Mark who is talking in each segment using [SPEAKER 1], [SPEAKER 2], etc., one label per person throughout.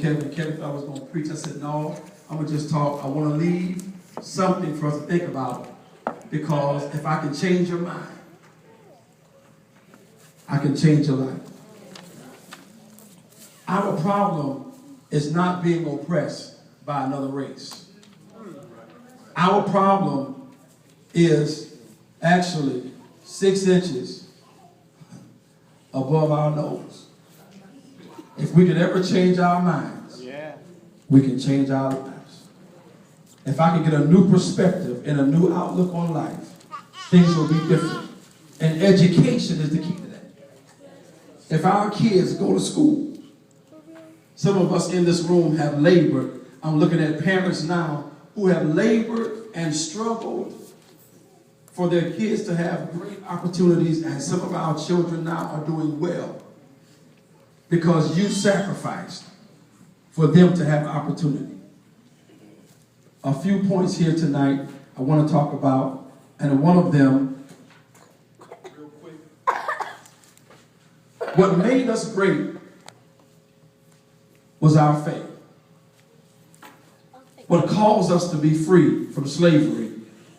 [SPEAKER 1] Kevin thought I was going to preach. I said, no, I'm going to just talk. I want to leave something for us to think about, because if I can change your mind, I can change your life. Our problem is not being oppressed by another race. Our problem is actually 6 inches above our nose. If we could ever change our minds, we can change our lives. If I can get a new perspective and a new outlook on life, things will be different. And education is the key to that. If our kids go to school, some of us in this room have labored. I'm looking at parents now who have labored and struggled for their kids to have great opportunities, and some of our children now are doing well because you sacrificed for them to have opportunity. A few points here tonight I want to talk about, and one of them, real quick, what made us great was our faith. What caused us to be free from slavery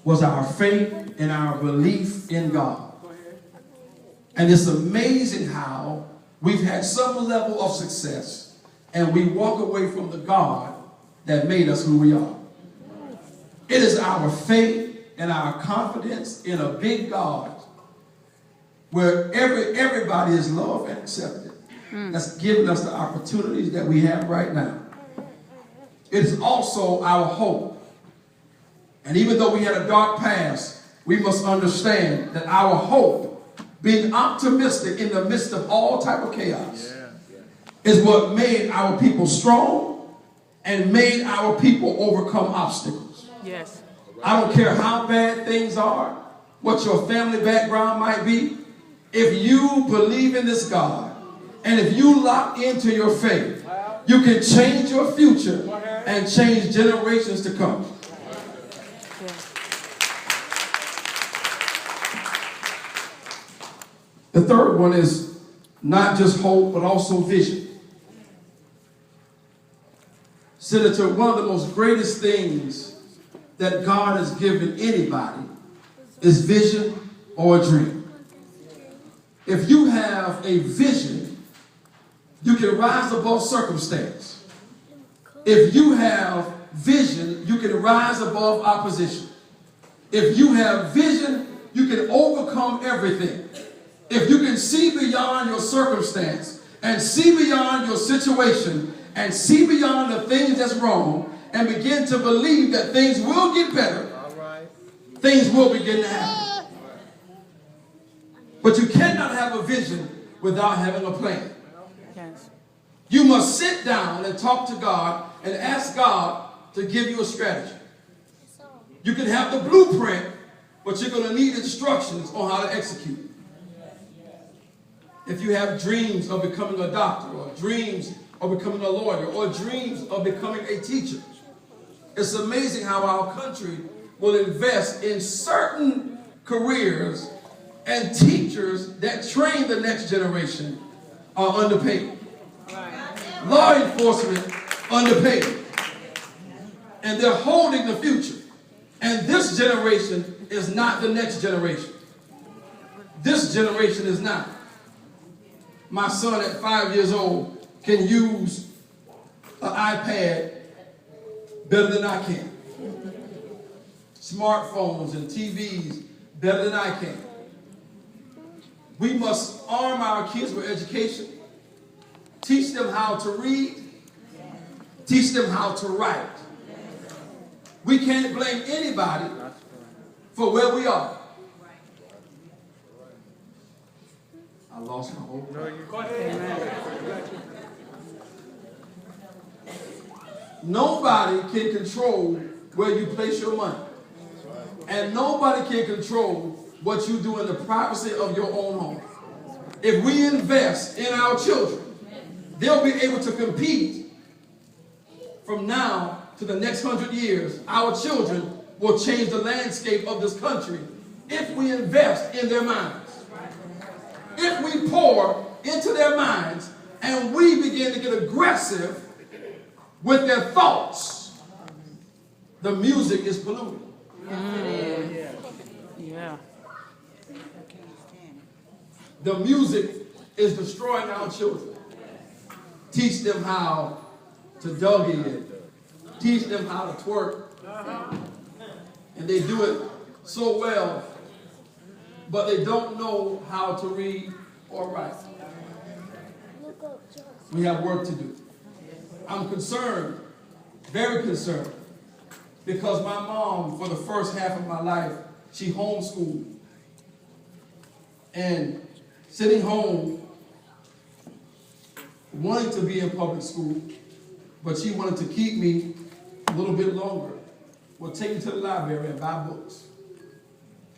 [SPEAKER 1] was our faith and our belief in God. And it's amazing how we've had some level of success and we walk away from the God that made us who we are. It is our faith and our confidence in a big God where everybody is loved and accepted. That's given us the opportunities that we have right now. It is also our hope. And even though we had a dark past, we must understand that our hope, being optimistic in the midst of all type of chaos, is what made our people strong and made our people overcome obstacles.
[SPEAKER 2] Yes.
[SPEAKER 1] I don't care how bad things are, what your family background might be. If you believe in this God, and if you lock into your faith, you can change your future and change generations to come. The third one is not just hope, but also vision. Senator, one of the most greatest things that God has given anybody is vision or a dream. If you have a vision, you can rise above circumstance. If you have vision, you can rise above opposition. If you have vision, you can overcome everything. If you can see beyond your circumstance and see beyond your situation and see beyond the things that's wrong and begin to believe that things will get better, things will begin to happen. But you cannot have a vision without having a plan. You must sit down and talk to God and ask God to give you a strategy. You can have the blueprint, but you're going to need instructions on how to execute it. If you have dreams of becoming a doctor, or dreams of becoming a lawyer, or dreams of becoming a teacher, it's amazing how our country will invest in certain careers, and teachers that train the next generation are underpaid. Law enforcement underpaid. And they're holding the future. And this generation is not the next generation. This generation is not. My son at 5 years old can use an iPad better than I can. Smartphones and TVs better than I can. We must arm our kids with education. Teach them how to read. Teach them how to write. We can't blame anybody for where we are. I lost my whole Nobody can control where you place your money. And nobody can control what you do in the privacy of your own home. If we invest in our children, they'll be able to compete from now to the next 100 years. Our children will change the landscape of this country if we invest in their minds. If we pour into their minds and we begin to get aggressive with their thoughts, the music is polluted.
[SPEAKER 2] Yeah.
[SPEAKER 1] The music is destroying our children. Teach them how to dougie it. Teach them how to twerk. And they do it so well, but they don't know how to read or write. We have work to do. I'm concerned, very concerned, because my mom, for the first half of my life, she homeschooled. And sitting home, wanting to be in public school, but she wanted to keep me a little bit longer, would take me to the library and buy books,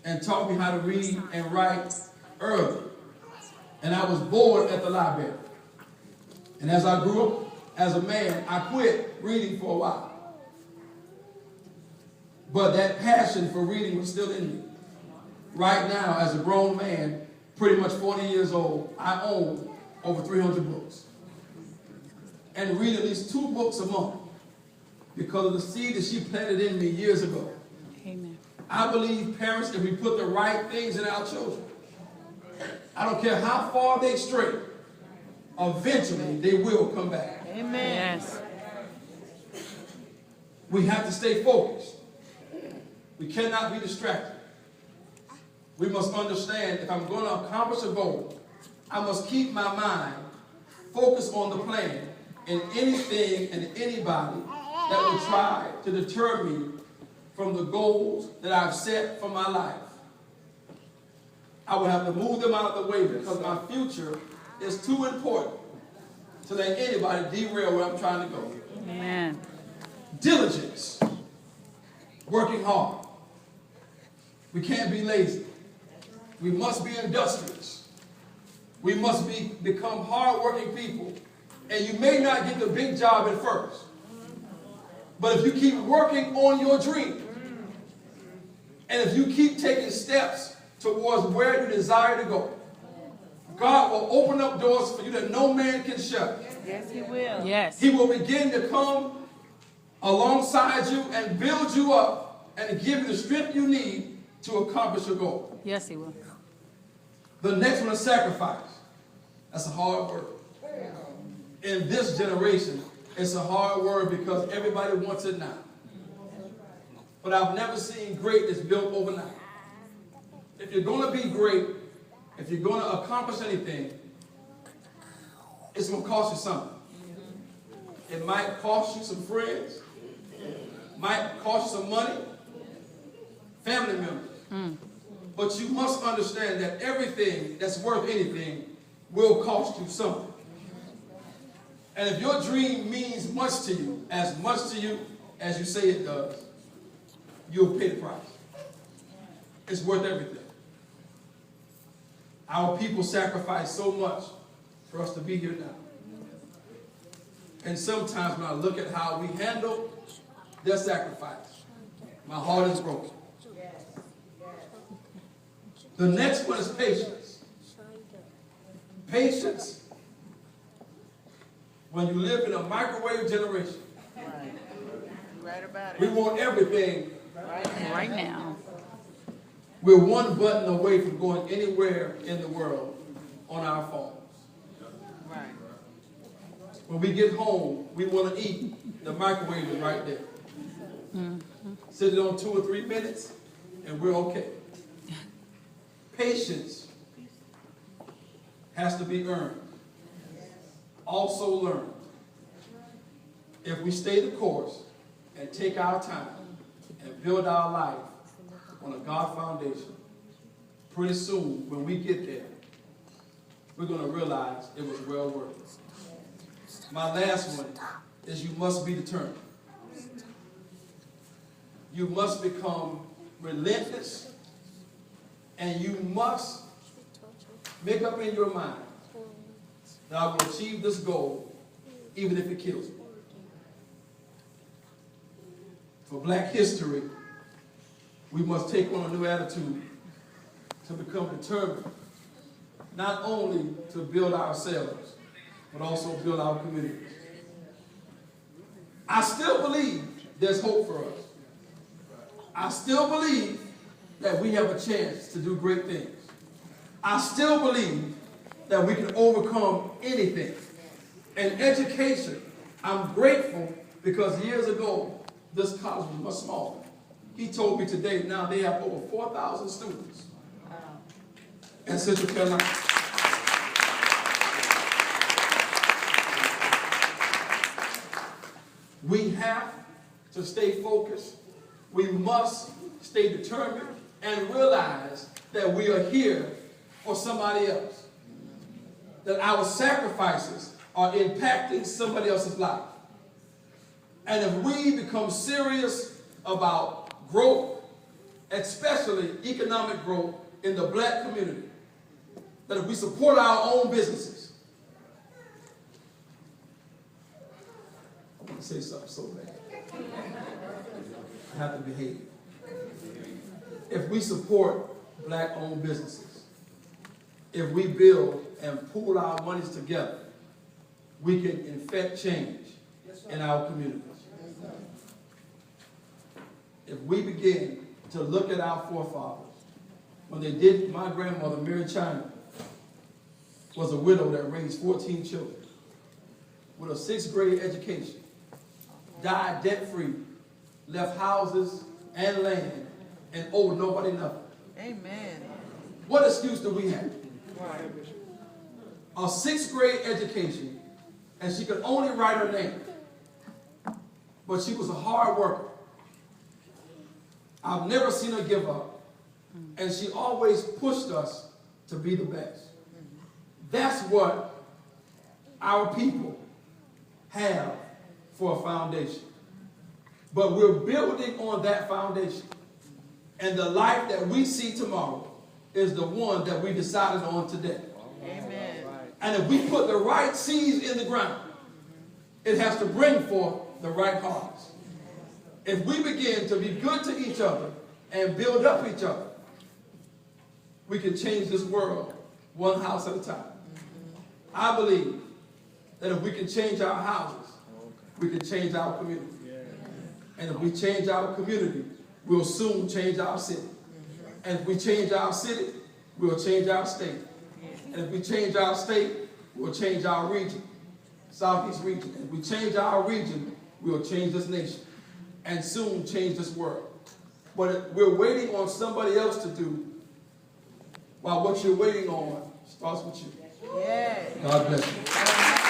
[SPEAKER 1] and taught me how to read and write early. And I was bored at the library. And as I grew up as a man, I quit reading for a while. But that passion for reading was still in me. Right now, as a grown man, pretty much 40 years old, I own over 300 books. And read at least 2 books a month because of the seed that she planted in me years ago.
[SPEAKER 2] Amen.
[SPEAKER 1] I believe, parents, if we put the right things in our children, I don't care how far they stray, eventually they will come back.
[SPEAKER 2] Amen. Yes.
[SPEAKER 1] We have to stay focused. We cannot be distracted. We must understand if I'm going to accomplish a goal, I must keep my mind focused on the plan and anything and anybody that will try to deter me from the goals that I've set for my life. I will have to move them out of the way because my future is too important to let anybody derail where I'm trying to go.
[SPEAKER 2] Amen.
[SPEAKER 1] Diligence. Working hard. We can't be lazy. We must be industrious. We must become hard-working people. And you may not get the big job at first. But if you keep working on your dream, and if you keep taking steps towards where you desire to go, God will open up doors for you that no man can shut.
[SPEAKER 2] Yes, He will. Yes.
[SPEAKER 1] He will begin to come alongside you and build you up and give you the strength you need to accomplish your goal.
[SPEAKER 2] Yes, He will.
[SPEAKER 1] The next one is sacrifice. That's a hard word. In this generation, it's a hard word because everybody wants it now. But I've never seen greatness built overnight. If you're going to be great, if you're going to accomplish anything, it's going to cost you something. It might cost you some friends, might cost you some money, family members. But you must understand that everything that's worth anything will cost you something. And if your dream means much to you as you say it does, you'll pay the price. It's worth everything. Our people sacrifice so much for us to be here now. And sometimes when I look at how we handle their sacrifice, my heart is broken. The next one is patience. Patience. When you live in a microwave generation,
[SPEAKER 3] Right about it.
[SPEAKER 1] we want everything
[SPEAKER 2] Right now.
[SPEAKER 1] We're one button away from going anywhere in the world on our phones.
[SPEAKER 3] Right.
[SPEAKER 1] When we get home, we want to eat. The microwave is right there. Sit it on 2 or 3 minutes, and we're okay. Patience has to be earned. Also learned. If we stay the course and take our time and build our life on a God foundation, pretty soon when we get there, we're going to realize it was well worth it. My last one is you must be determined. You must become relentless, and you must make up in your mind that I will achieve this goal even if it kills me. For Black history, we must take on a new attitude to become determined, not only to build ourselves, but also build our communities. I still believe there's hope for us. I still believe that we have a chance to do great things. I still believe that we can overcome anything. And education, I'm grateful because years ago, this college was much smaller. He told me today, now they have over 4,000 students in Central Carolina. We have to stay focused. We must stay determined and realize that we are here for somebody else. That our sacrifices are impacting somebody else's life. And if we become serious about growth, especially economic growth in the black community, that if we support our own businesses, I want to say something so bad. I have to behave. If we support black-owned businesses, if we build and pool our monies together, we can effect change in our communities. If we begin to look at our forefathers, when they did, my grandmother, Mary China, was a widow that raised 14 children with a 6th grade education, died debt-free, left houses and land, and owed nobody nothing.
[SPEAKER 3] Amen.
[SPEAKER 1] What excuse do we have?
[SPEAKER 3] Right.
[SPEAKER 1] A 6th grade education, and she could only write her name. But she was a hard worker. I've never seen her give up. And she always pushed us to be the best. That's what our people have for a foundation. But we're building on that foundation. And the life that we see tomorrow is the one that we decided on today.
[SPEAKER 3] Amen.
[SPEAKER 1] And if we put the right seeds in the ground, it has to bring forth the right harvest. If we begin to be good to each other and build up each other, we can change this world one house at a time. I believe that if we can change our houses, we can change our community. And if we change our community, we'll soon change our city. And if we change our city, we'll change our state. And if we change our state, we'll change our region, Southeast region. And if we change our region, we'll change this nation. And soon change this world. But we're waiting on somebody else to do, while what you're waiting on starts with you.
[SPEAKER 3] Yes.
[SPEAKER 1] God bless you.